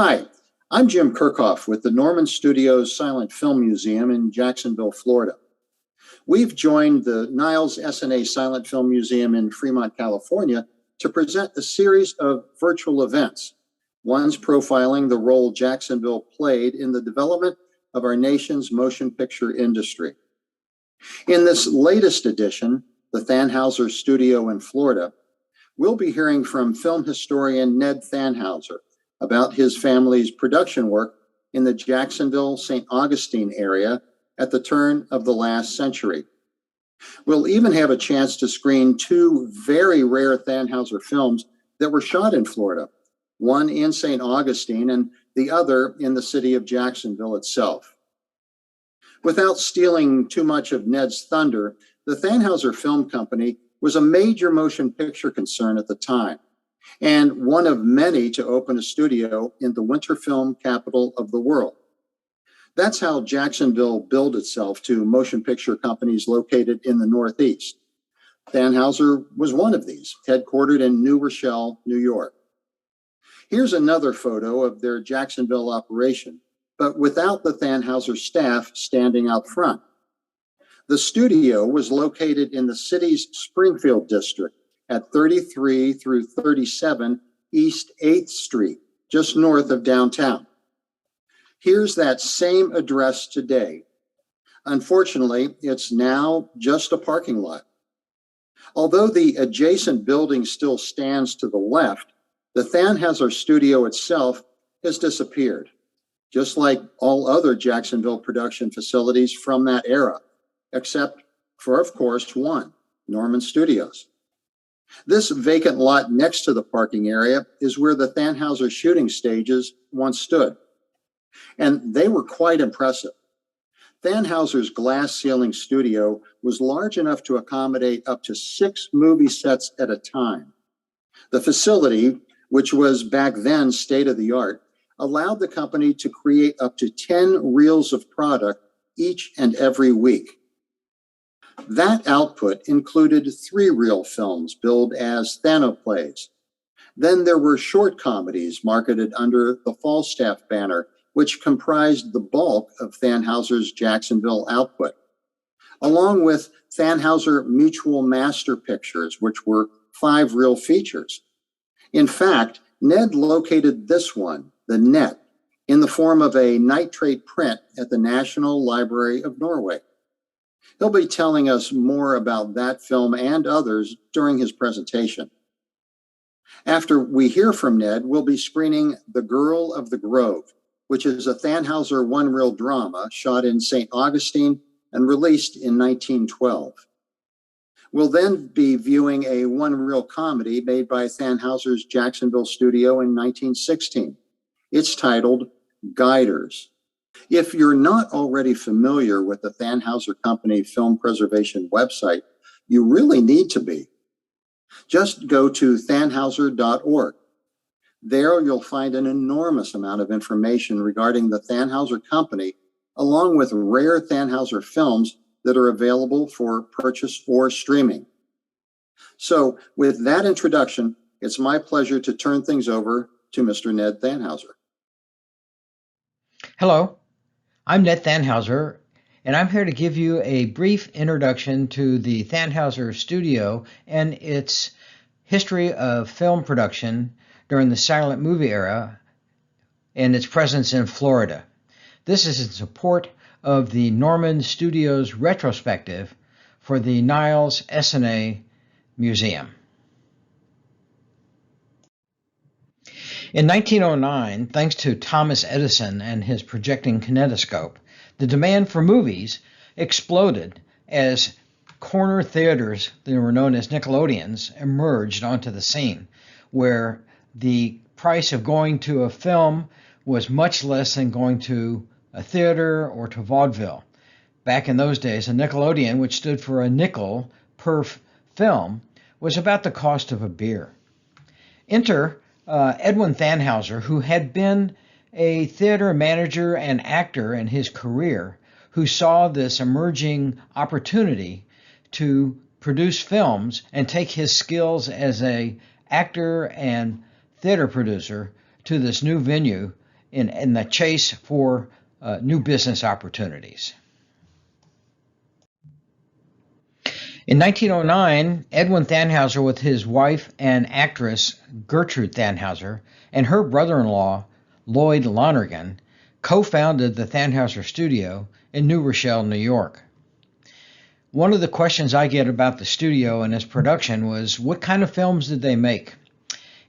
Hi, I'm Jim Kirchhoff with the Norman Studios Silent Film Museum in Jacksonville, Florida. We've joined the Niles Essanay Silent Film Museum in Fremont, California, to present a series of virtual events. One's profiling the role Jacksonville played in the development of our nation's motion picture industry. In this latest edition, the Thanhouser Studio in Florida, we'll be hearing from film historian Ned Thanhouser about his family's production work in the Jacksonville, St. Augustine area at the turn of the last century. We'll even have a chance to screen two very rare Thanhouser films that were shot in Florida, one in St. Augustine and the other in the city of Jacksonville itself. Without stealing too much of Ned's thunder, the Thanhouser Film Company was a major motion picture concern at the time, and one of many to open a studio in the winter film capital of the world. That's how Jacksonville billed itself to motion picture companies located in the Northeast. Thanhouser was one of these, headquartered in New Rochelle, New York. Here's another photo of their Jacksonville operation, but without the Thanhouser staff standing out front. The studio was located in the city's Springfield district at 33 through 37 East 8th Street, just north of downtown. Here's that same address today. Unfortunately, it's now just a parking lot. Although the adjacent building still stands to the left, the Thanhouser studio itself has disappeared, just like all other Jacksonville production facilities from that era, except for, of course, one, Norman Studios. This vacant lot next to the parking area is where the Thanhouser shooting stages once stood. And they were quite impressive. Thanhouser's glass ceiling studio was large enough to accommodate up to 6 movie sets at a time. The facility, which was back then state-of-the-art, allowed the company to create up to 10 reels of product each and every week. That output included 3-reel films billed as Thanoplays. Then there were short comedies marketed under the Falstaff banner, which comprised the bulk of Thanhouser's Jacksonville output, along with Thanhouser Mutual Master Pictures, which were 5-reel features. In fact, Ned located this one, the Net, in the form of a nitrate print at the National Library of Norway. He'll be telling us more about that film and others during his presentation. After we hear from Ned, we'll be screening The Girl of the Grove, which is a Thanhouser 1-reel drama shot in St. Augustine and released in 1912. We'll then be viewing a 1-reel comedy made by Thanhouser's Jacksonville studio in 1916. It's titled Guiders. If you're not already familiar with the Thanhouser Company Film Preservation website, you really need to be. Just go to thanhouser.org. There you'll find an enormous amount of information regarding the Thanhouser Company, along with rare Thanhouser films that are available for purchase or streaming. So with that introduction, it's my pleasure to turn things over to Mr. Ned Thanhouser. Hello, I'm Ned Thanhouser, and I'm here to give you a brief introduction to the Thanhouser Studio and its history of film production during the silent movie era and its presence in Florida. This is in support of the Norman Studios retrospective for the Niles Essanay Museum. In 1909, thanks to Thomas Edison and his projecting kinetoscope, the demand for movies exploded as corner theaters that were known as Nickelodeons emerged onto the scene, where the price of going to a film was much less than going to a theater or to vaudeville. Back in those days, a Nickelodeon, which stood for a nickel per film, was about the cost of a beer. Enter Edwin Thanhouser, who had been a theater manager and actor in his career, who saw this emerging opportunity to produce films and take his skills as an actor and theater producer to this new venue in the chase for new business opportunities. In 1909, Edwin Thanhouser, with his wife and actress Gertrude Thanhouser, and her brother-in-law, Lloyd Lonergan, co-founded the Thanhouser Studio in New Rochelle, New York. One of the questions I get about the studio and its production was, what kind of films did they make?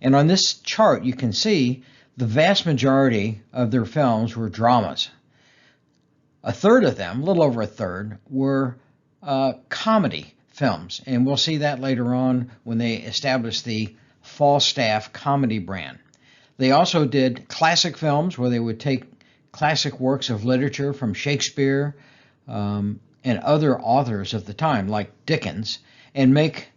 And on this chart, you can see the vast majority of their films were dramas. A third of them, a little over a third, were comedy films. And we'll see that later on when they established the Falstaff comedy brand. They also did classic films where they would take classic works of literature from Shakespeare and other authors of the time, like Dickens, and make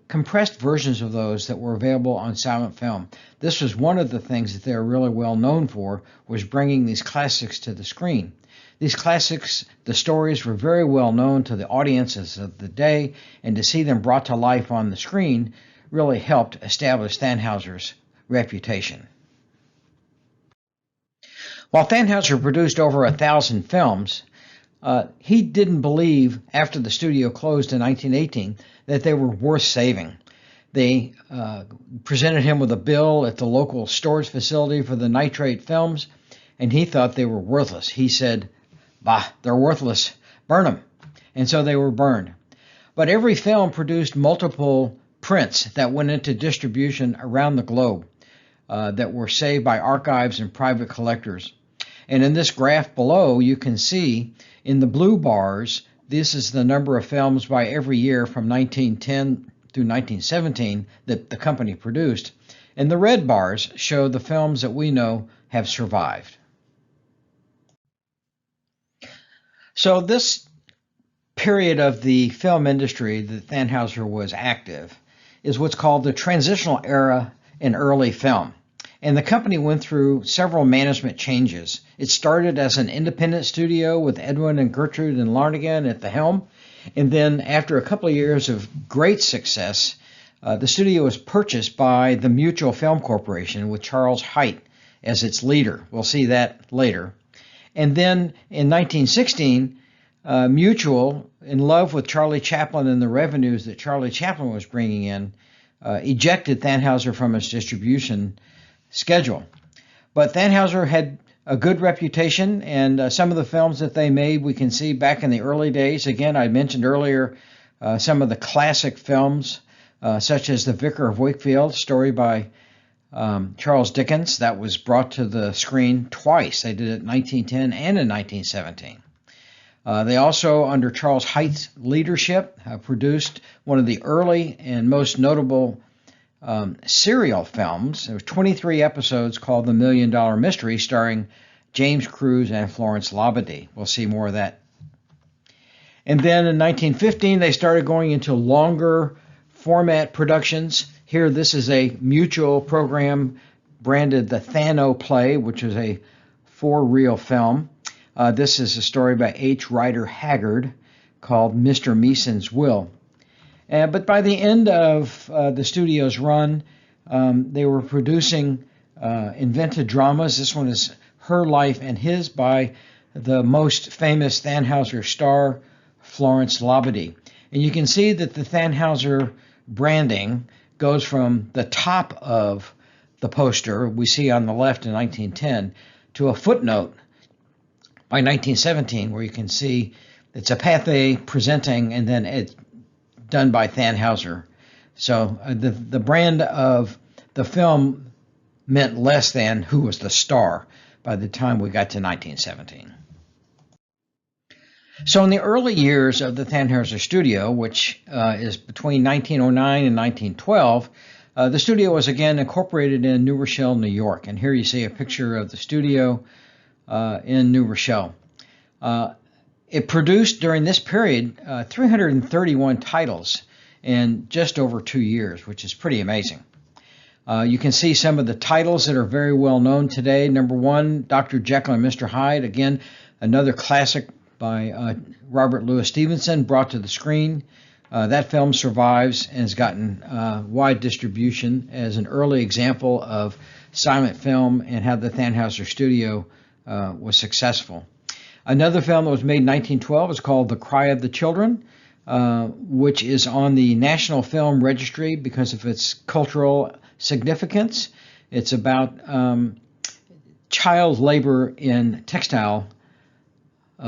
compressed versions of those that were available on silent film. This was one of the things that they're really well known for, was bringing these classics to the screen. These classics, the stories were very well known to the audiences of the day, and to see them brought to life on the screen really helped establish Thanhouser's reputation. While Thanhouser produced over 1,000 films, he didn't believe, after the studio closed in 1918, that they were worth saving. They presented him with a bill at the local storage facility for the nitrate films, and he thought they were worthless. He said, "Bah, they're worthless. Burn them." And so they were burned. But every film produced multiple prints that went into distribution around the globe that were saved by archives and private collectors. And in this graph below, you can see in the blue bars, this is the number of films by every year from 1910 through 1917 that the company produced. And the red bars show the films that we know have survived. So this period of the film industry that Thanhouser was active is what's called the transitional era in early film. And the company went through several management changes. It started as an independent studio with Edwin and Gertrude and Lonergan at the helm. And then after a couple of years of great success, the studio was purchased by the Mutual Film Corporation with Charles Height as its leader. We'll see that later. And then in 1916, Mutual, in love with Charlie Chaplin and the revenues that Charlie Chaplin was bringing in, ejected Thanhouser from its distribution schedule. But Thanhouser had a good reputation, and some of the films that they made we can see back in the early days. Again, I mentioned earlier some of the classic films, such as The Vicar of Wakefield, story by Charles Dickens, that was brought to the screen twice. They did it in 1910 and in 1917. They also, under Charles Height's leadership, produced one of the early and most notable serial films. There were 23 episodes called The $1 Million Mystery, starring James Cruise and Florence Labadie. We'll see more of that. And then in 1915, they started going into longer format productions. Here, this is a Mutual program branded The Thanhouser Play, which is a 4-reel film. This is a story by H. Rider Haggard called Mr. Meeson's Will. But by the end of the studio's run, they were producing invented dramas. This one is Her Life and His by the most famous Thanhouser star, Florence Labadie. And you can see that the Thanhouser branding goes from the top of the poster we see on the left in 1910 to a footnote by 1917, where you can see it's a Pathé presenting, and then it's done by Thanhouser. So the brand of the film meant less than who was the star by the time we got to 1917. So in the early years of the Thanhouser studio, which is between 1909 and 1912, the studio was again incorporated in New Rochelle, New York. And here you see a picture of the studio in New Rochelle. It produced during this period 331 titles in just over 2 years, which is pretty amazing. You can see some of the titles that are very well known today. Number one, Dr. Jekyll and Mr. Hyde. Again, another classic by Robert Louis Stevenson, brought to the screen. That film survives and has gotten wide distribution as an early example of silent film and how the Thanhouser studio was successful. Another film that was made in 1912 is called The Cry of the Children, which is on the National Film Registry because of its cultural significance. It's about child labor in textile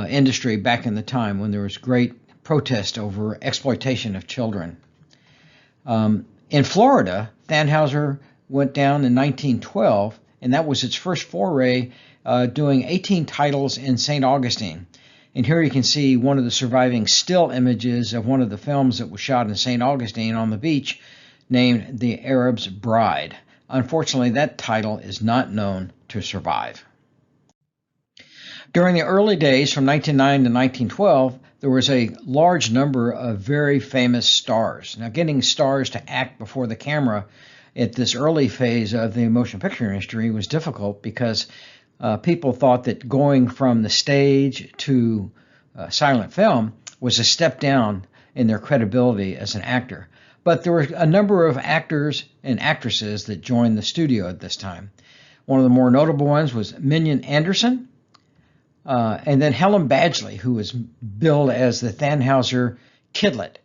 industry back in the time when there was great protest over exploitation of children. In Florida, Thanhouser went down in 1912, and that was its first foray, doing 18 titles in St. Augustine. And here you can see one of the surviving still images of one of the films that was shot in St. Augustine on the beach, named The Arab's Bride. Unfortunately, that title is not known to survive. During the early days from 1909 to 1912, there was a large number of very famous stars. Now, getting stars to act before the camera at this early phase of the motion picture industry was difficult because people thought that going from the stage to silent film was a step down in their credibility as an actor. But there were a number of actors and actresses that joined the studio at this time. One of the more notable ones was Minion Anderson, and then Helen Badgley, who was billed as the Thanhouser Kidlet.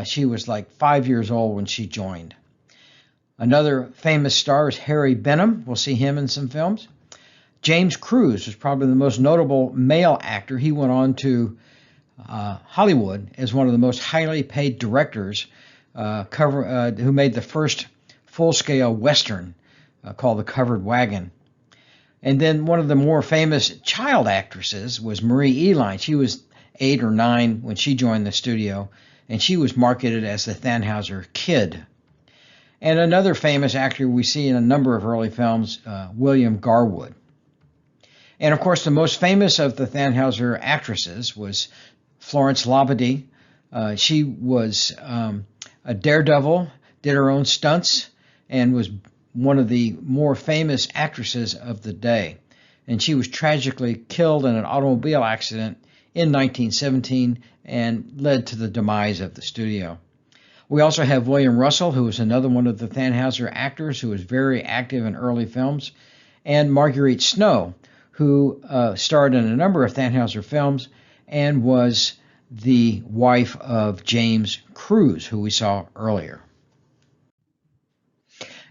She was like 5 years old when she joined. Another famous star is Harry Benham. We'll see him in some films. James Cruise was probably the most notable male actor. He went on to Hollywood as one of the most highly paid directors who made the first full-scale Western called The Covered Wagon. And then one of the more famous child actresses was Marie Eline. She was 8 or 9 when she joined the studio, and she was marketed as the Thanhouser Kid. And another famous actor we see in a number of early films, William Garwood. And of course, the most famous of the Thanhouser actresses was Florence Labadie. She was a daredevil, did her own stunts, and was one of the more famous actresses of the day. And she was tragically killed in an automobile accident in 1917 and led to the demise of the studio. We also have William Russell, who was another one of the Thanhouser actors who was very active in early films, and Marguerite Snow, who starred in a number of Thanhouser films and was the wife of James Cruise, who we saw earlier.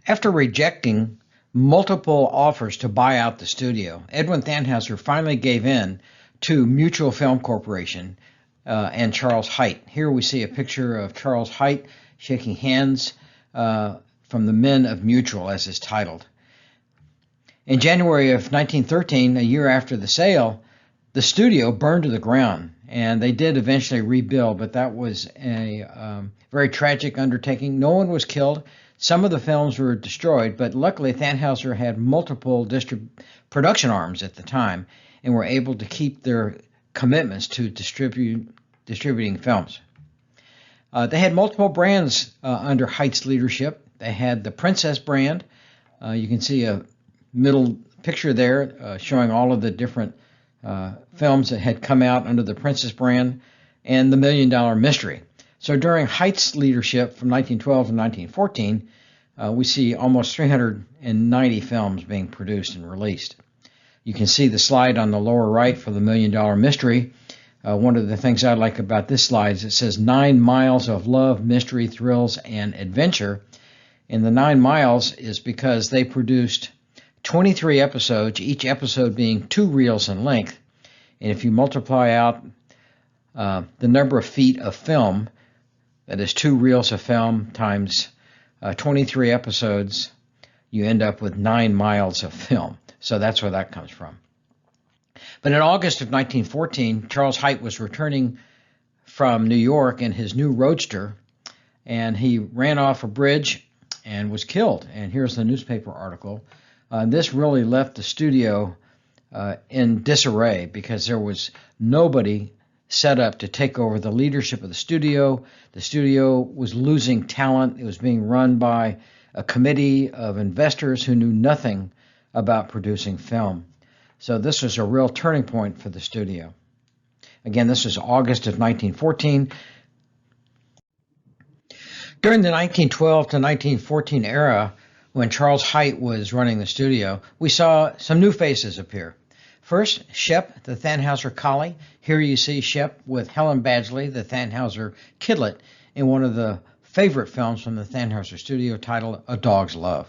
After rejecting multiple offers to buy out the studio, Edwin Thanhouser finally gave in to Mutual Film Corporation and Charles Height. Here we see a picture of Charles Height shaking hands from the Men of Mutual, as is titled. In January of 1913, a year after the sale, the studio burned to the ground, and they did eventually rebuild, but that was a very tragic undertaking. No one was killed. Some of the films were destroyed, but luckily Thanhouser had multiple production arms at the time and were able to keep their commitments to distributing films. They had multiple brands under Height's leadership. They had the Princess brand. You can see a middle picture there showing all of the different films that had come out under the Princess brand, and the $1 Million Mystery. So during Height's leadership from 1912 to 1914, we see almost 390 films being produced and released. You can see the slide on the lower right for the $1 Million Mystery. One of the things I like about this slide is it says 9 miles of love, mystery, thrills, and adventure. And the 9 miles is because they produced 23 episodes, each episode being 2 reels in length. And if you multiply out the number of feet of film, that is 2 reels of film times 23 episodes, you end up with 9 miles of film. So that's where that comes from. But in August of 1914, Charles Height was returning from New York in his new Roadster, and he ran off a bridge and was killed. And here's the newspaper article. This really left the studio in disarray because there was nobody set up to take over the leadership of the studio. The studio was losing talent. It was being run by a committee of investors who knew nothing about producing film. So this was a real turning point for the studio. Again, this was August of 1914. During the 1912 to 1914 era, when Charles Height was running the studio, we saw some new faces appear. First, Shep, the Thanhouser collie. Here you see Shep with Helen Badgley, the Thanhouser kidlet, in one of the favorite films from the Thanhouser studio titled A Dog's Love.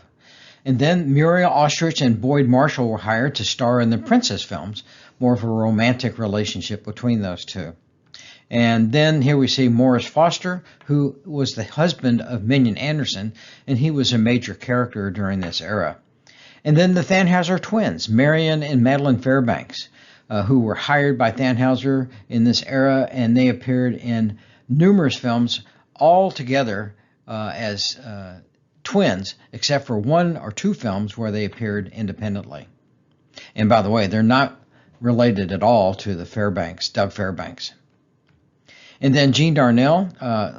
And then Muriel Ostrich and Boyd Marshall were hired to star in the Princess films, more of a romantic relationship between those two. And then here we see Morris Foster, who was the husband of Minion Anderson, and he was a major character during this era. And then the Thanhouser twins, Marion and Madeline Fairbanks, who were hired by Thanhouser in this era, and they appeared in numerous films all together as twins, except for one or two films where they appeared independently. And by the way, they're not related at all to the Fairbanks, Doug Fairbanks. And then Jean Darnell,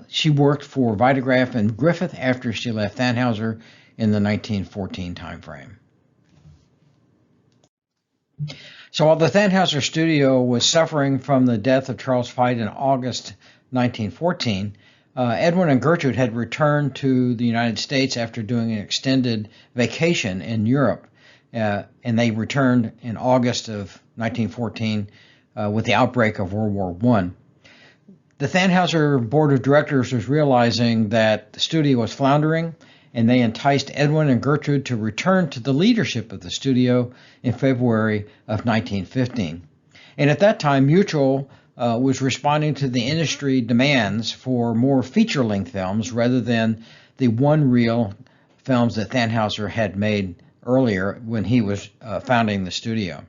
she worked for Vitagraph and Griffith after she left Thanhouser in the 1914 timeframe. So while the Thanhouser studio was suffering from the death of Charles Height in August 1914, Edwin and Gertrude had returned to the United States after doing an extended vacation in Europe, and they returned in August of 1914 with the outbreak of World War I. The Thanhouser board of directors was realizing that the studio was floundering, and they enticed Edwin and Gertrude to return to the leadership of the studio in February of 1915. And at that time, Mutual was responding to the industry demands for more feature-length films rather than the one-reel films that Thanhouser had made earlier when he was founding the studio.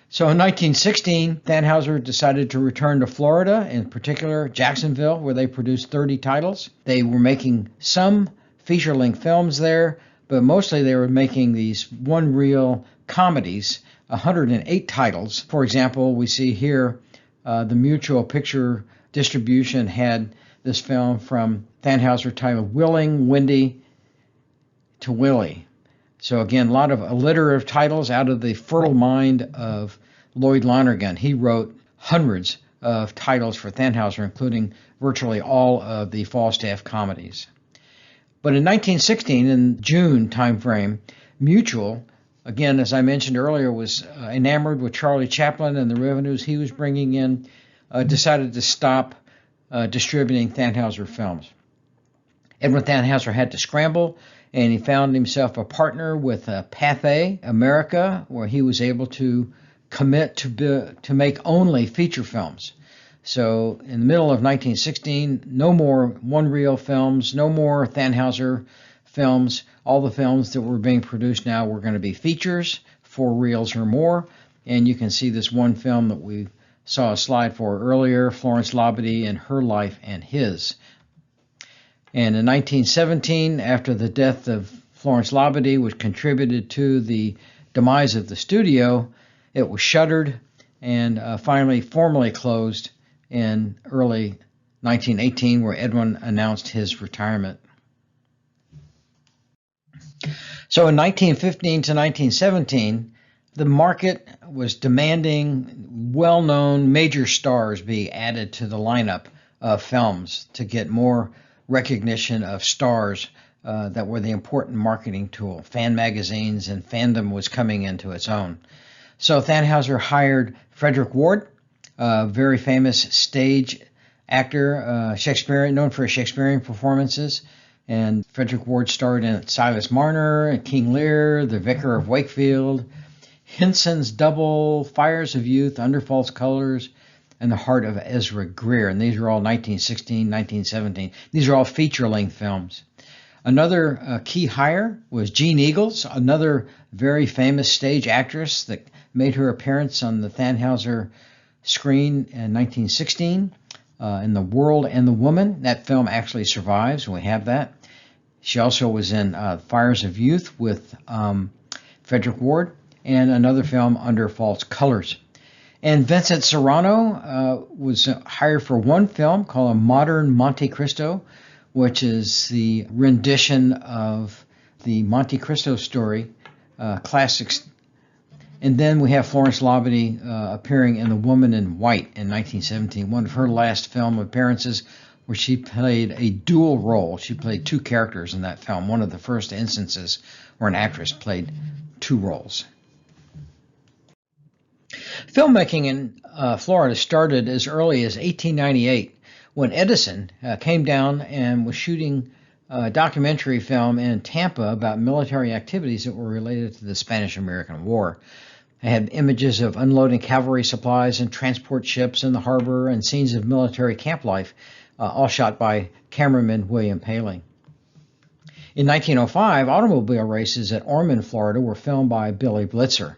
So in 1916, Thanhouser decided to return to Florida, in particular Jacksonville, where they produced 30 titles. They were making some feature-length films there, but mostly they were making these one-reel comedies, 108 titles. For example, we see here the Mutual Picture Distribution had this film from Thanhouser titled Willing, Windy to Willie. So again, a lot of alliterative titles out of the fertile mind of Lloyd Lonergan. He wrote hundreds of titles for Thanhouser, including virtually all of the Falstaff comedies. But in 1916, in June timeframe, Mutual, again, as I mentioned earlier, was enamored with Charlie Chaplin and the revenues he was bringing in, decided to stop distributing Thanhouser films. Edwin Thanhouser had to scramble, and he found himself a partner with Pathé America, where he was able to commit to make only feature films. So in the middle of 1916, no more one-reel films, no more Thanhouser films. All the films that were being produced now were going to be features, 4 reels or more. And you can see this one film that we saw a slide for earlier, Florence Labadie and Her Life and His. And in 1917, after the death of Florence Labadie, which contributed to the demise of the studio, it was shuttered and finally formally closed in early 1918, where Edwin announced his retirement. So in 1915 to 1917, the market was demanding well-known major stars be added to the lineup of films to get more recognition of stars that were the important marketing tool. Fan magazines and fandom was coming into its own. So Thanhouser hired Frederick Ward, a very famous stage actor, Shakespearean, known for his Shakespearean performances. And Frederick Ward starred in Silas Marner, King Lear, The Vicar of Wakefield, Henson's Double, Fires of Youth, Under False Colors, and The Heart of Ezra Greer. And these are all 1916, 1917. These are all feature-length films. Another key hire was Jean Eagles, another very famous stage actress that made her appearance on the Thanhouser screen in 1916 in The World and the Woman. That film actually survives, and we have that. She also was in Fires of Youth with Frederick Ward, and another film, Under False Colors. And Vincent Serrano was hired for one film called A Modern Monte Cristo, which is the rendition of the Monte Cristo story, classics. And then we have Florence Labadie appearing in The Woman in White in 1917, one of her last film appearances where she played a dual role. She played two characters in that film, one of the first instances where an actress played two roles. Filmmaking in Florida started as early as 1898 when Edison came down and was shooting a documentary film in Tampa about military activities that were related to the Spanish-American War. They had images of unloading cavalry supplies and transport ships in the harbor and scenes of military camp life, all shot by cameraman William Paley. In 1905, automobile races at Ormond, Florida were filmed by Billy Blitzer.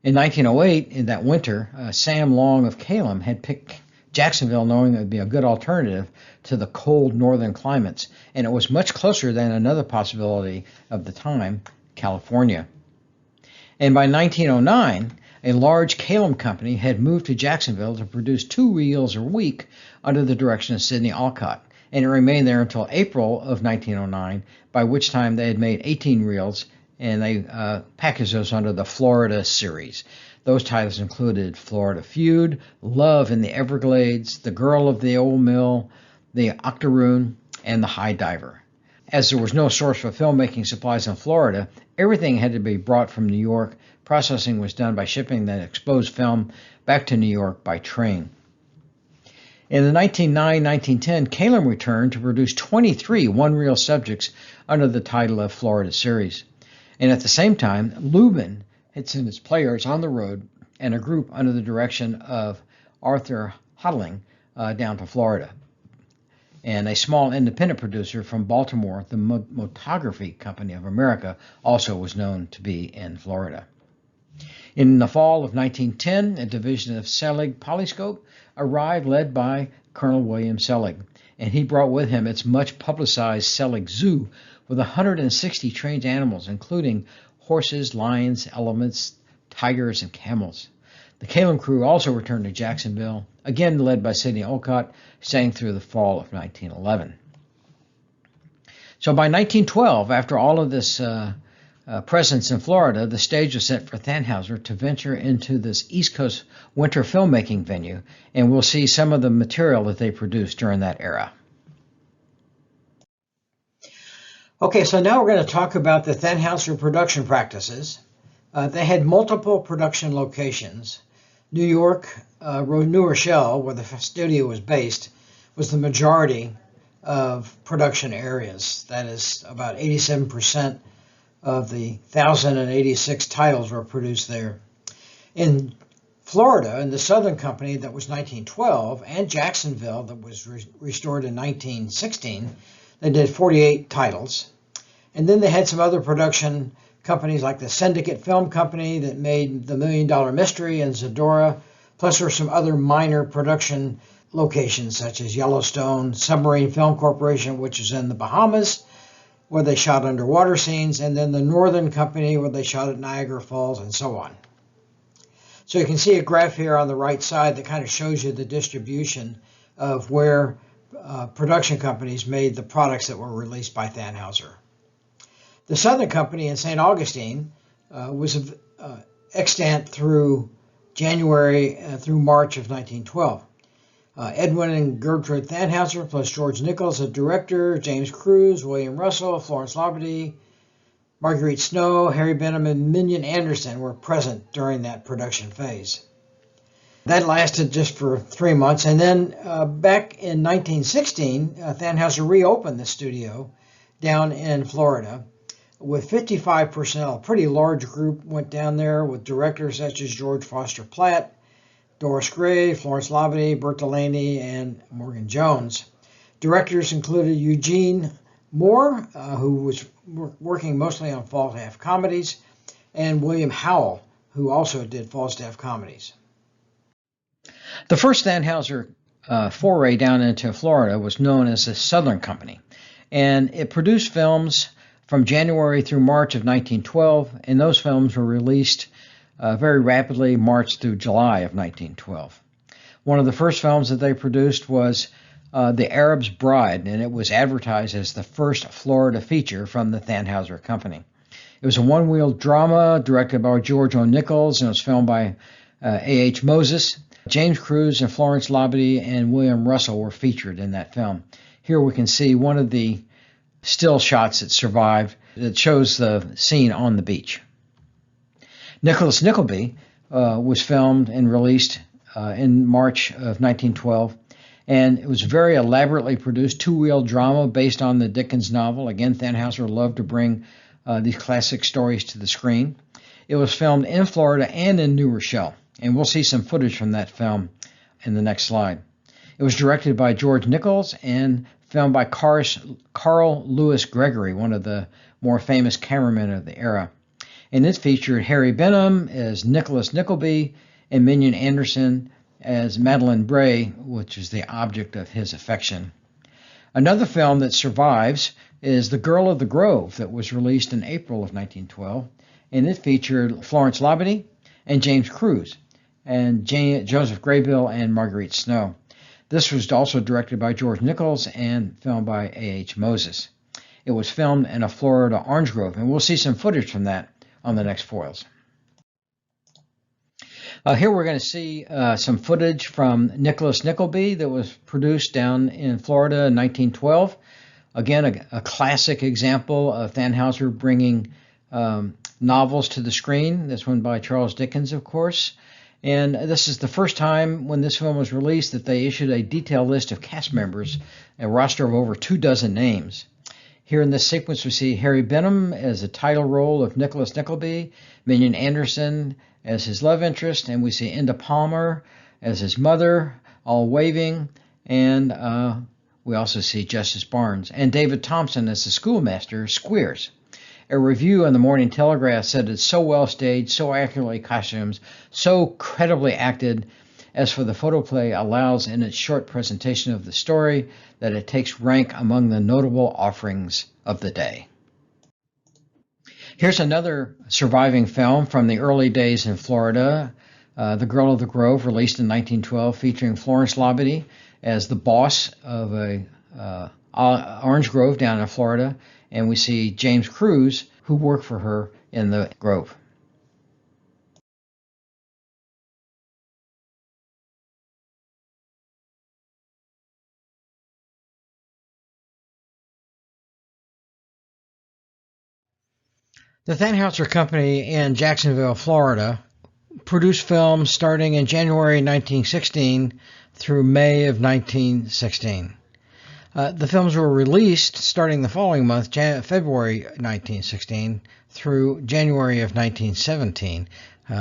In 1908, in that winter, Sam Long of Calum had picked Jacksonville knowing it would be a good alternative to the cold northern climates, and it was much closer than another possibility of the time, California. And by 1909, a large Calum company had moved to Jacksonville to produce 2 reels a week under the direction of Sidney Alcott, and it remained there until April of 1909, by which time they had made 18 reels, and they packaged those under the Florida series. Those titles included Florida Feud, Love in the Everglades, The Girl of the Old Mill, The Octoroon, and The High Diver. As there was no source for filmmaking supplies in Florida, everything had to be brought from New York. Processing was done by shipping the exposed film back to New York by train. In the 1909-1910, Calum returned to produce 23 one-reel subjects under the title of Florida Series. And at the same time, Lubin had sent its players on the road and a group under the direction of Arthur Hodling down to Florida. And a small independent producer from Baltimore, the Motography Company of America, also was known to be in Florida. In the fall of 1910, a division of Selig Polyscope arrived led by Colonel William Selig, and he brought with him its much publicized Selig Zoo with 160 trained animals, including horses, lions, elephants, tigers, and camels. The Calum crew also returned to Jacksonville, again led by Sidney Alcott, staying through the fall of 1911. So by 1912, after all of this presence in Florida, the stage was set for Thanhouser to venture into this East Coast winter filmmaking venue, and we'll see some of the material that they produced during that era. Okay, so now we're going to talk about the Thanhouser production practices. They had multiple production locations. New York, New Rochelle, where the studio was based, was the majority of production areas. That is, about 87% of the 1,086 titles were produced there. In Florida, in the Southern Company, that was 1912, and Jacksonville, that was restored in 1916, they did 48 titles. And then they had some other production companies like the Syndicate Film Company that made The $1 Million Mystery and Zadora, plus there were some other minor production locations such as Yellowstone, Submarine Film Corporation, which is in the Bahamas, where they shot underwater scenes, and then the Northern Company, where they shot at Niagara Falls, and so on. So you can see a graph here on the right side that kind of shows you the distribution of where production companies made the products that were released by Thanhouser. The Southern Company in St. Augustine was extant through January through March of 1912. Edwin and Gertrude Thanhouser, plus George Nichols, a director, James Cruz, William Russell, Florence Labadie, Marguerite Snow, Harry Benham, and Minion Anderson were present during that production phase. That lasted just for 3 months, and then back in 1916, Thanhouser reopened the studio down in Florida with 55 personnel. A pretty large group went down there with directors such as George Foster Platt, Doris Gray, Florence Labadie, Bert Delaney, and Morgan Jones. Directors included Eugene Moore, who was working mostly on Falstaff comedies, and William Howell, who also did Falstaff comedies. The first Thanhouser foray down into Florida was known as the Southern Company, and it produced films from January through March of 1912, and those films were released very rapidly March through July of 1912. One of the first films that they produced was The Arab's Bride, and it was advertised as the first Florida feature from the Thanhouser Company. It was a one-reel drama directed by George O. Nichols, and it was filmed by A.H. Moses. James Cruz and Florence Labadie and William Russell were featured in that film. Here we can see one of the still shots that survived that shows the scene on the beach. Nicholas Nickleby was filmed and released in March of 1912, and it was a very elaborately produced two-reel drama based on the Dickens novel. Again, Thanhouser loved to bring these classic stories to the screen. It was filmed in Florida and in New Rochelle, and we'll see some footage from that film in the next slide. It was directed by George Nichols and filmed by Carl Lewis Gregory, one of the more famous cameramen of the era. And it featured Harry Benham as Nicholas Nickleby and Minion Anderson as Madeline Bray, which is the object of his affection. Another film that survives is The Girl of the Grove, that was released in April of 1912, and it featured Florence Labadie and James Cruz and Joseph Graybill and Marguerite Snow. This was also directed by George Nichols and filmed by A.H. Moses. It was filmed in a Florida orange grove, and we'll see some footage from that on the next foils. Here we're going to see some footage from Nicholas Nickleby that was produced down in Florida in 1912. Again, a classic example of Thanhouser bringing novels to the screen. This one by Charles Dickens, of course. And this is the first time when this film was released that they issued a detailed list of cast members, a roster of over 24 names. Here in this sequence, we see Harry Benham as the title role of Nicholas Nickleby, Minion Anderson as his love interest, and we see Enda Palmer as his mother, all waving, and we also see Justice Barnes, and David Thompson as the schoolmaster, Squeers. A review in the Morning Telegraph said it's so well staged, so accurately costumed, so credibly acted, as for the photoplay allows in its short presentation of the story, that it takes rank among the notable offerings of the day. Here's another surviving film from the early days in Florida, The Girl of the Grove, released in 1912, featuring Florence Labadie as the boss of a orange grove down in Florida, and we see James Cruz, who worked for her in the grove. The Thanhouser Company in Jacksonville, Florida, produced films starting in January 1916 through May of 1916. The films were released starting the following month, February 1916, through January of 1917,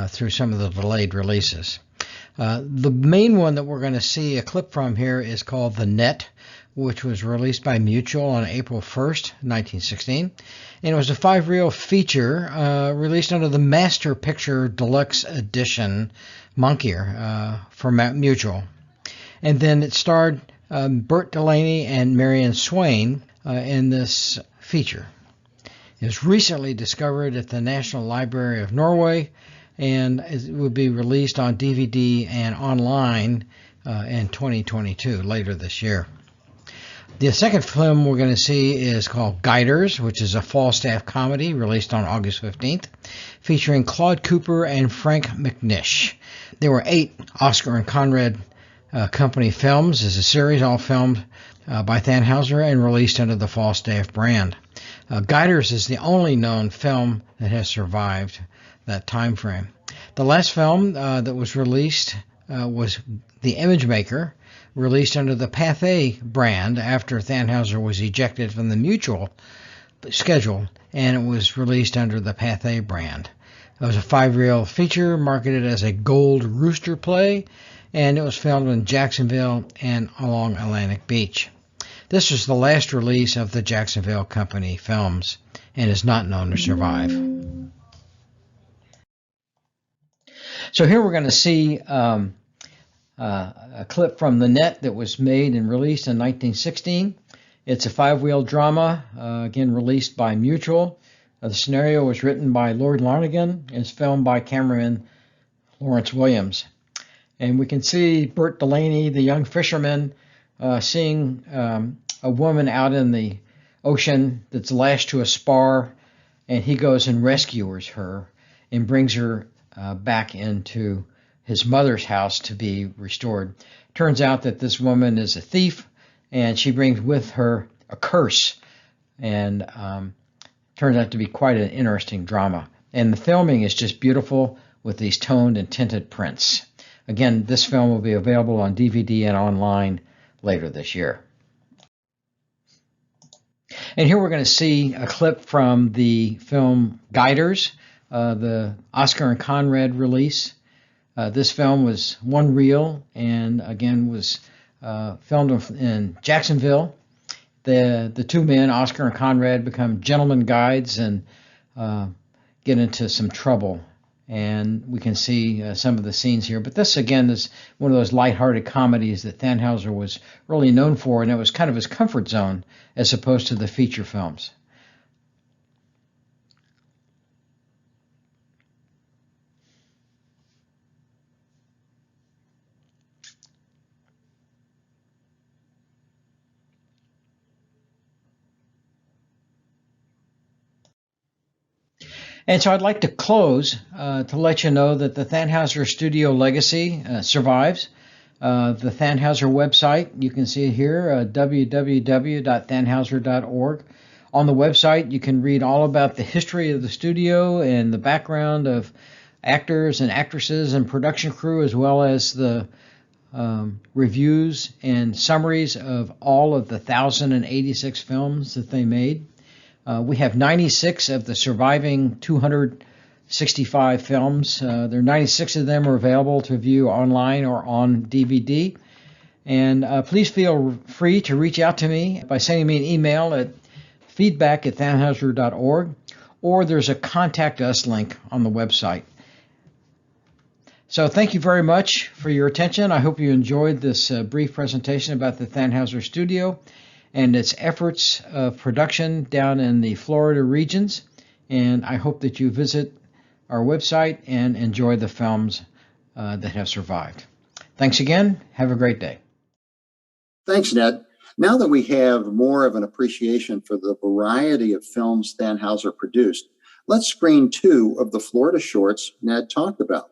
through some of the delayed releases. The main one that we're going to see a clip from here is called The Net, which was released by Mutual on April 1st, 1916. And it was a 5-reel feature released under the Master Picture Deluxe Edition Monkier from Mutual. And then it starred Burt Delaney and Marion Swain in this feature. It was recently discovered at the National Library of Norway, and it will be released on DVD and online in 2022, later this year. The second film we're going to see is called Guiders, which is a Falstaff comedy released on August 15th, featuring Claude Cooper and Frank McNish. There were 8 Oscar and Conrad Company films as a series, all filmed by Thanhouser and released under the Falstaff brand. Guiders is the only known film that has survived that time frame. The last film that was released was The Image Maker, released under the Pathé brand after Thanhouser was ejected from the Mutual schedule, and it was released under the Pathé brand. It was a 5-reel feature marketed as a Gold Rooster play, and it was filmed in Jacksonville and along Atlantic Beach. This was the last release of the Jacksonville Company films and is not known to survive. So here we're going to see a clip from The Net that was made and released in 1916. It's a 5-reel drama, again released by Mutual. The scenario was written by Lord Lonergan and is filmed by cameraman Lawrence Williams. And we can see Burt Delaney, the young fisherman, seeing a woman out in the ocean that's lashed to a spar, and he goes and rescues her and brings her back into his mother's house to be restored. Turns out that this woman is a thief, and she brings with her a curse, and turns out to be quite an interesting drama. And the filming is just beautiful with these toned and tinted prints. Again, this film will be available on DVD and online later this year. And here we're going to see a clip from the film Guiders, the Oscar and Conrad release. This film was one reel and again was filmed in Jacksonville. The two men, Oscar and Conrad, become gentleman guides and get into some trouble. And we can see some of the scenes here. But this, again, is one of those lighthearted comedies that Thanhouser was really known for, and it was kind of his comfort zone as opposed to the feature films. And so I'd like to close to let you know that the Thanhouser studio legacy survives. The Thanhouser website, you can see it here, www.thanhouser.org. On the website, you can read all about the history of the studio and the background of actors and actresses and production crew, as well as the reviews and summaries of all of the 1,086 films that they made. We have 96 of the surviving 265 films. 96 of them are available to view online or on DVD. And please feel free to reach out to me by sending me an email at feedback@thanhouser.org, or there's a Contact Us link on the website. So thank you very much for your attention. I hope you enjoyed this brief presentation about the Thanhouser studio and its efforts of production down in the Florida regions. And I hope that you visit our website and enjoy the films that have survived. Thanks again. Have a great day. Thanks, Ned. Now that we have more of an appreciation for the variety of films Thanhouser produced, let's screen two of the Florida shorts Ned talked about.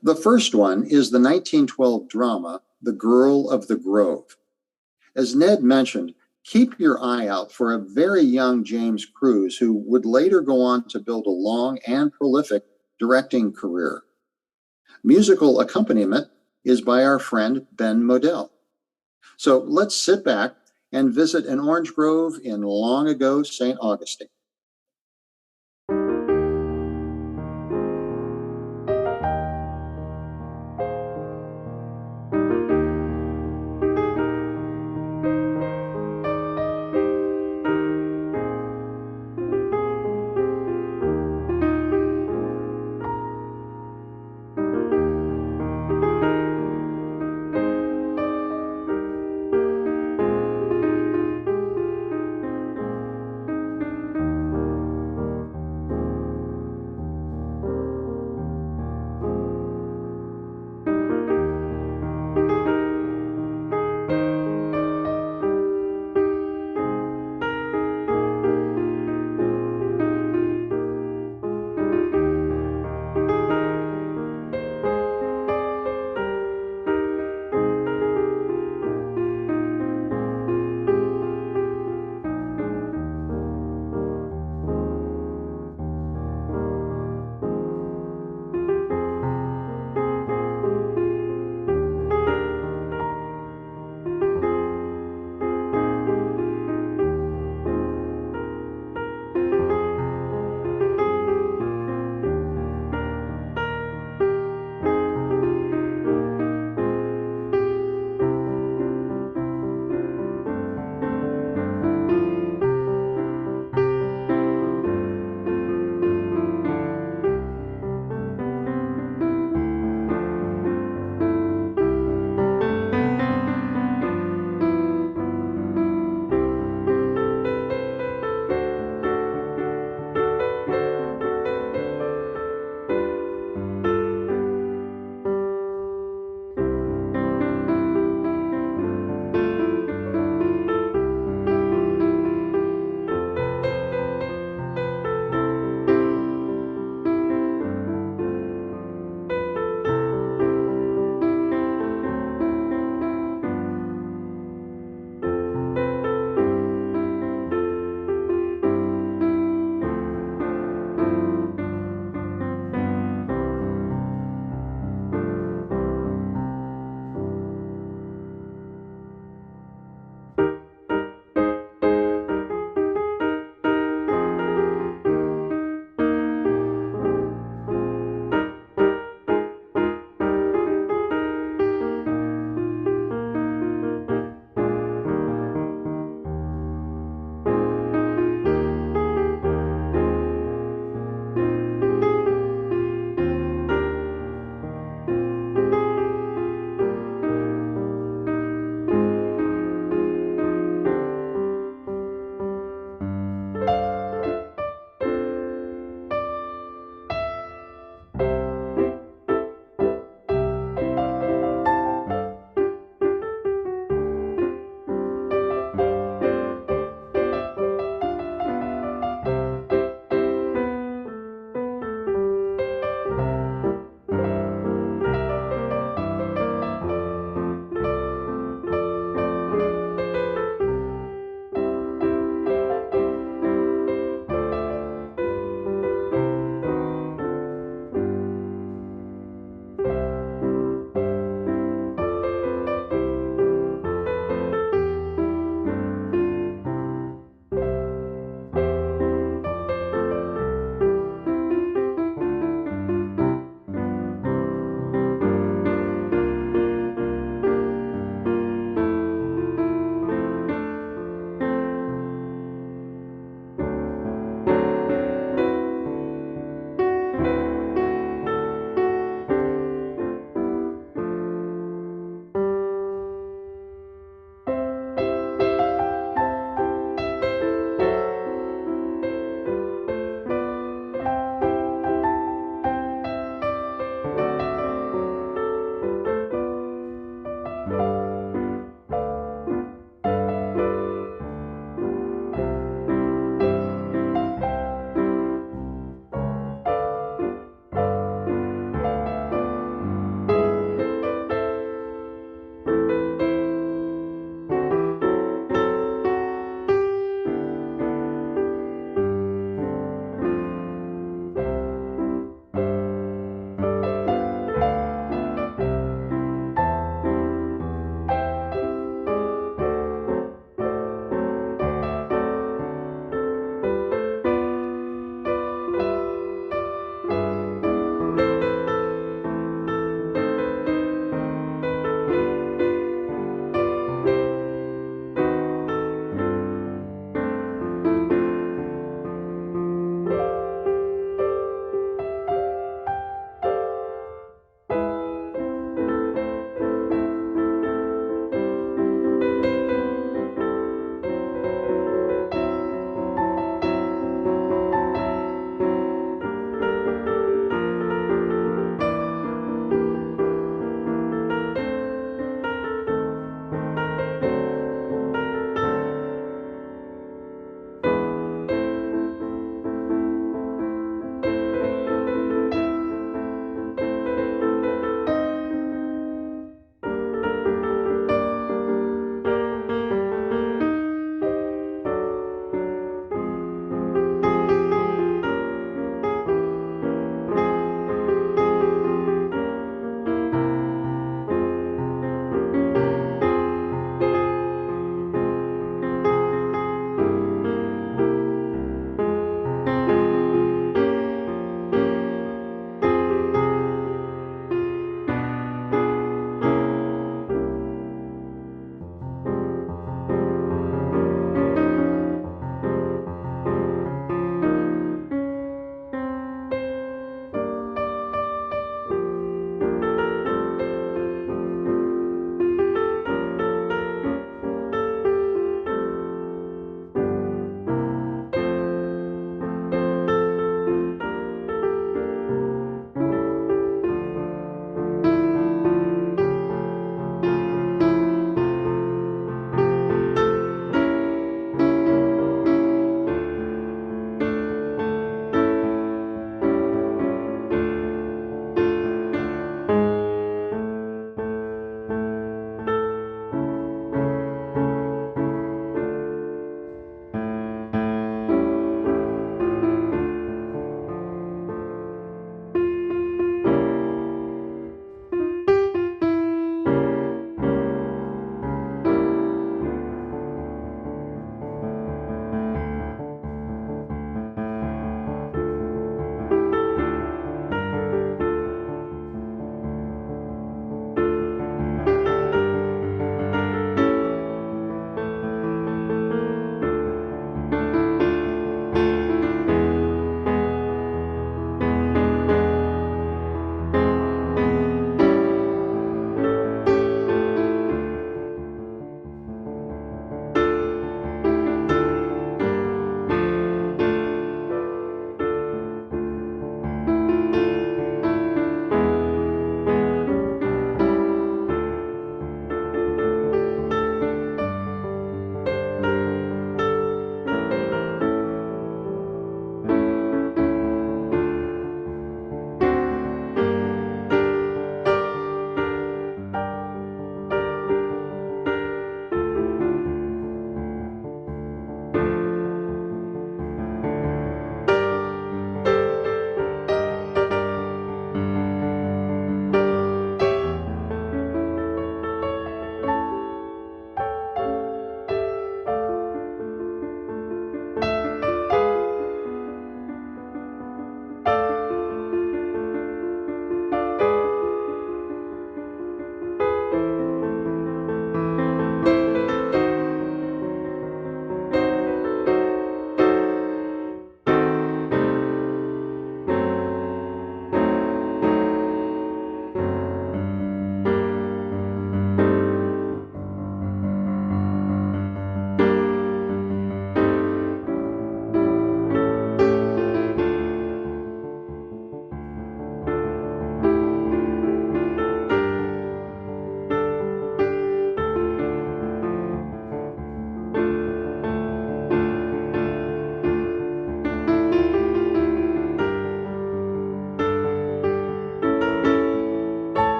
The first one is the 1912 drama, The Girl of the Grove. As Ned mentioned, keep your eye out for a very young James Cruise, who would later go on to build a long and prolific directing career. Musical accompaniment is by our friend Ben Modell. So let's sit back and visit an orange grove in long ago St. Augustine.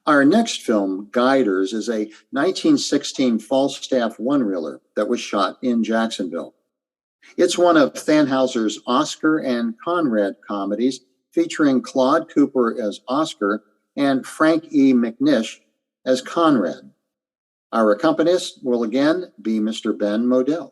Our next film, Guiders, is a 1916 Falstaff one-reeler that was shot in Jacksonville. It's one of Thanhouser's Oscar and Conrad comedies, featuring Claude Cooper as Oscar and Frank E. McNish as Conrad. Our accompanist will again be Mr. Ben Modell.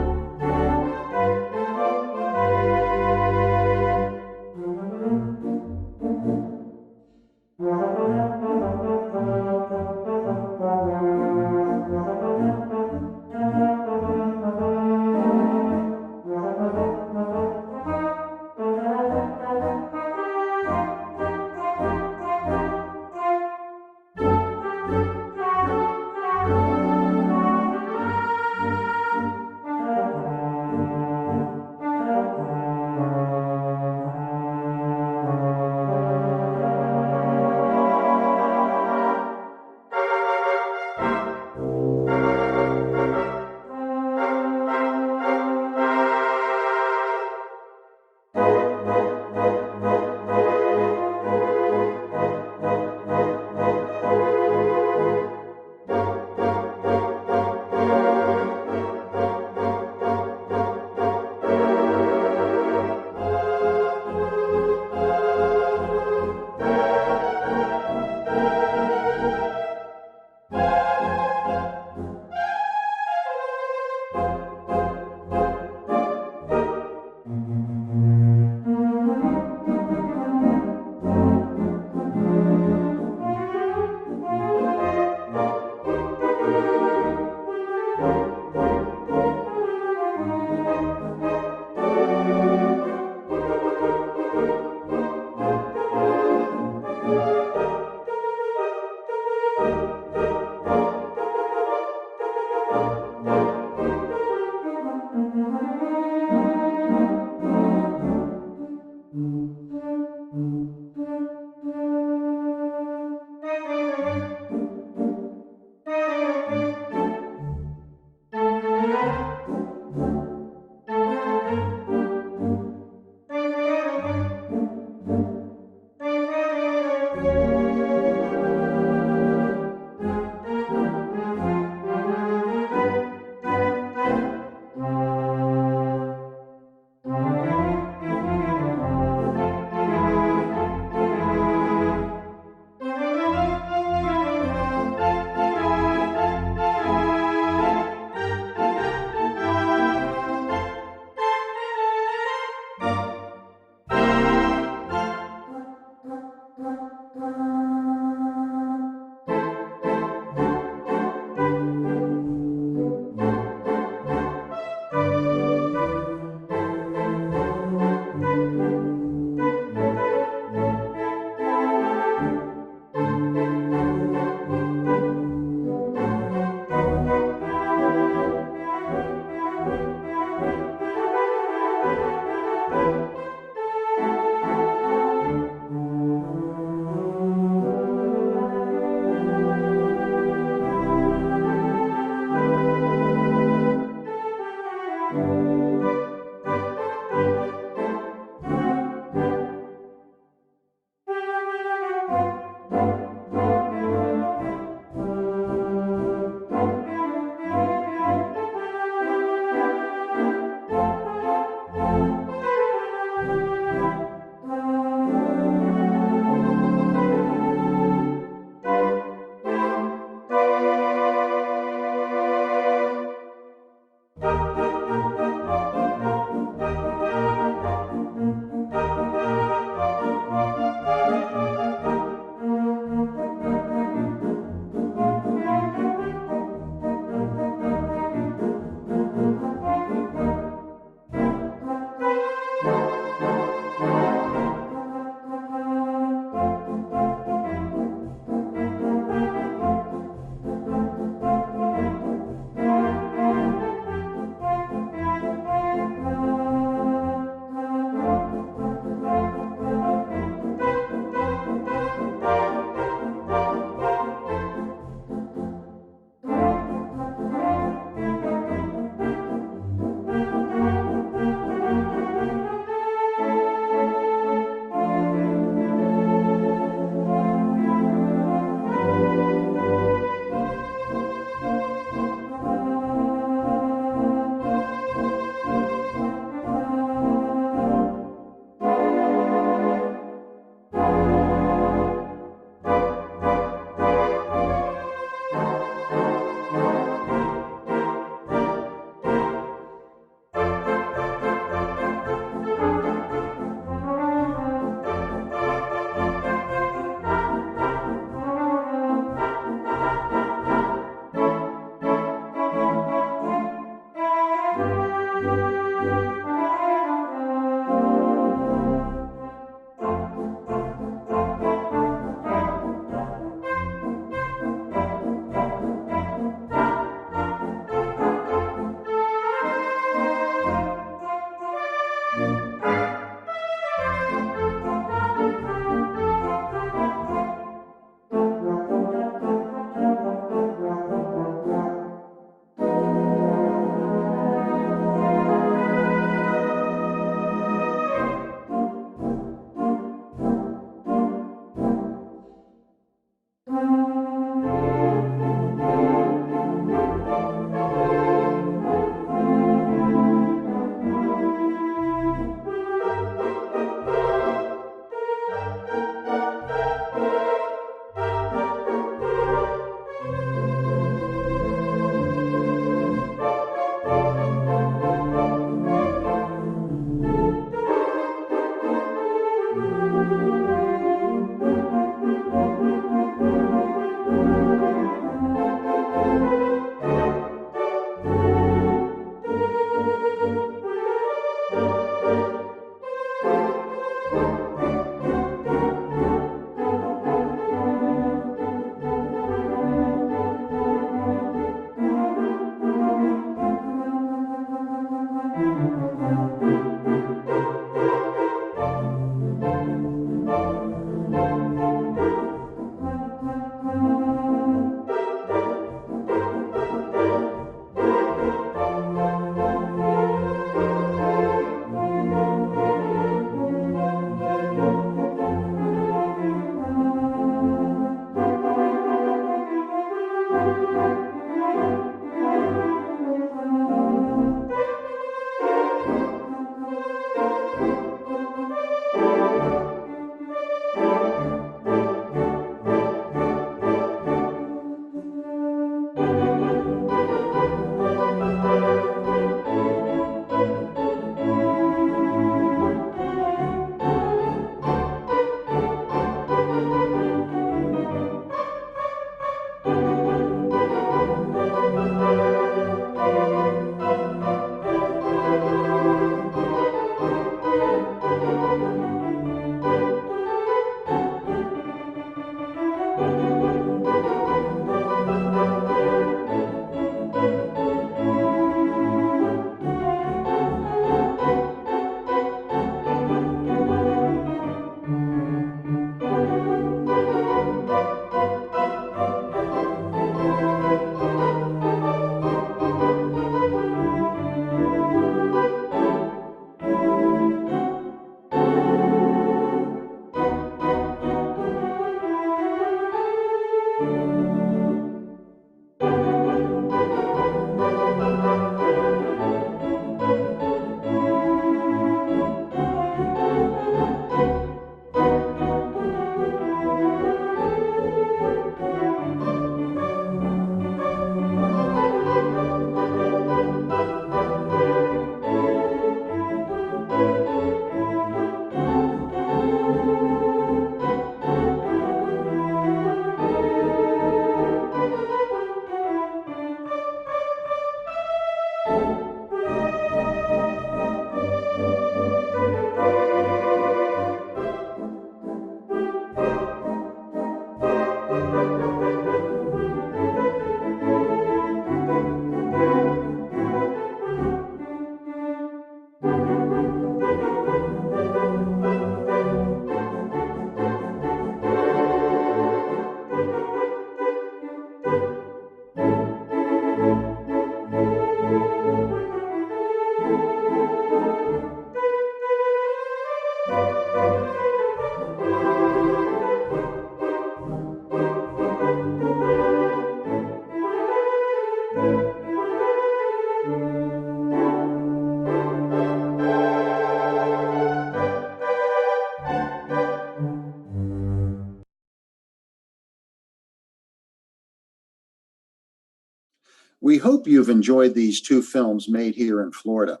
We hope you've enjoyed these two films made here in Florida.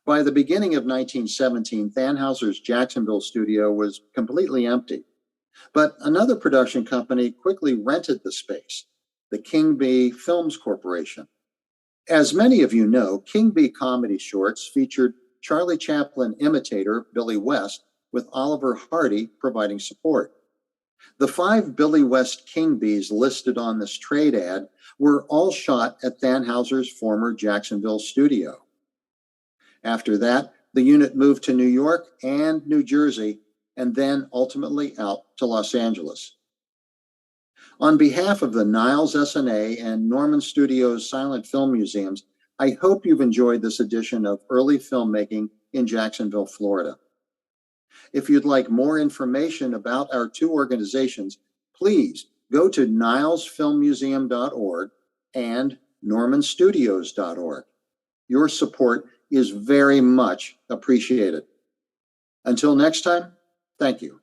By the beginning of 1917, Thanhouser's Jacksonville studio was completely empty, but another production company quickly rented the space, the King Bee Films Corporation. As many of you know, King Bee comedy shorts featured Charlie Chaplin imitator Billy West, with Oliver Hardy providing support. The 5 Billy West King Bees listed on this trade ad were all shot at Thanhouser's former Jacksonville studio. After that, the unit moved to New York and New Jersey, and then ultimately out to Los Angeles. On behalf of the Niles, Essanay, and Norman Studios Silent Film Museums, I hope you've enjoyed this edition of Early Filmmaking in Jacksonville, Florida. If you'd like more information about our two organizations, please go to nilesfilmmuseum.org and normanstudios.org. Your support is very much appreciated. Until next time, thank you.